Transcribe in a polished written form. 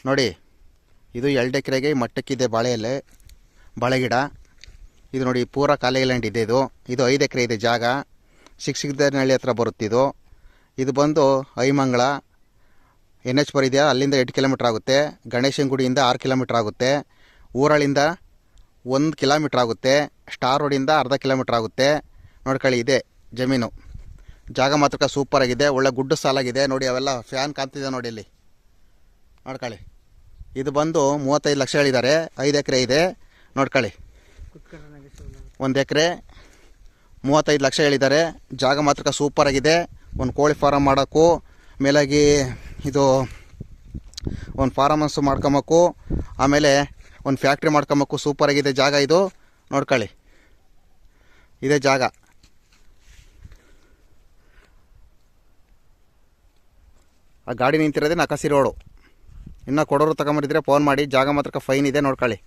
ನೋಡಿ, ಇದು 2 ಎಕರೆಗೆ ಮಟ್ಟಕ್ಕಿದೆ ಬಾಳೆ ಎಲೆ, ಬಾಳೆ ಗಿಡ. ಇದು ನೋಡಿ ಪೂರ ಖಾಲಿ ಲ್ಯಾಂಡ್ ಇದೆ. ಇದು 5 ಎಕರೆ ಇದೆ ಜಾಗ. ಶಿಕ್ಷಕದನಹಳ್ಳಿ ಹತ್ರ ಬರುತ್ತಿದ್ದು. ಇದು ಬಂದು ಐಮಂಗಳ NH ಇದೆಯಾ, ಅಲ್ಲಿಂದ 8 ಕಿಲೋಮೀಟ್ರ್ ಆಗುತ್ತೆ. ಗಣೇಶನ ಗುಡಿಯಿಂದ 6 ಕಿಲೋಮೀಟ್ರ್ ಆಗುತ್ತೆ. ಊರಳಿಂದ 1 ಕಿಲೋಮೀಟ್ರ್ ಆಗುತ್ತೆ. ಸ್ಟಾರ್ ರೋಡಿಂದ ಅರ್ಧ ಕಿಲೋಮೀಟ್ರ್ ಆಗುತ್ತೆ. ನೋಡ್ಕೊಳ್ಳಿ, ಇದೆ ಜಮೀನು. ಜಾಗ ಮಾತ್ರ ಸೂಪರಾಗಿದೆ, ಒಳ್ಳೆ ಗುಡ್ಡು ಸಾಲಾಗಿದೆ. ನೋಡಿ ಅವೆಲ್ಲ ಫ್ಯಾನ್ ಕಾಣ್ತಿದೆ ನೋಡಿ ಇಲ್ಲಿ, ನೋಡ್ಕೊಳ್ಳಿ. ಇದು ಬಂದು 35 ಲಕ್ಷ ಹೇಳಿದ್ದಾರೆ. 5 ಎಕರೆ ಇದೆ ನೋಡ್ಕೊಳ್ಳಿ. 1 ಎಕರೆ 35 ಲಕ್ಷ ಹೇಳಿದ್ದಾರೆ. ಜಾಗ ಮಾತ್ರ ಸೂಪರಾಗಿದೆ. ಒಂದು ಕೋಳಿ ಫಾರಮ್ ಮಾಡೋಕ್ಕೂ, ಮೇಲಾಗಿ ಇದು ಒಂದು ಫಾರಮ್ ಹೌಸ್ ಮಾಡ್ಕೊಬೇಕು, ಆಮೇಲೆ ಒಂದು ಫ್ಯಾಕ್ಟ್ರಿ ಮಾಡ್ಕೊಬೇಕು. ಸೂಪರಾಗಿದೆ ಜಾಗ ಇದು, ನೋಡ್ಕೊಳ್ಳಿ. ಇದೇ ಜಾಗ. ಆ ಗಾಡಿ ನಿಂತಿರೋದೇ ನಕಾಸಿ ರೋಡು. ಇನ್ನೂ ಕೊಡೋರು ತಗೊಂಬರಿದ್ರೆ ಫೋನ್ ಮಾಡಿ. ಜಾಗ ಮಾತ್ರ ಫೈನ್ ಇದೆ, ನೋಡ್ಕೊಳ್ಳಿ.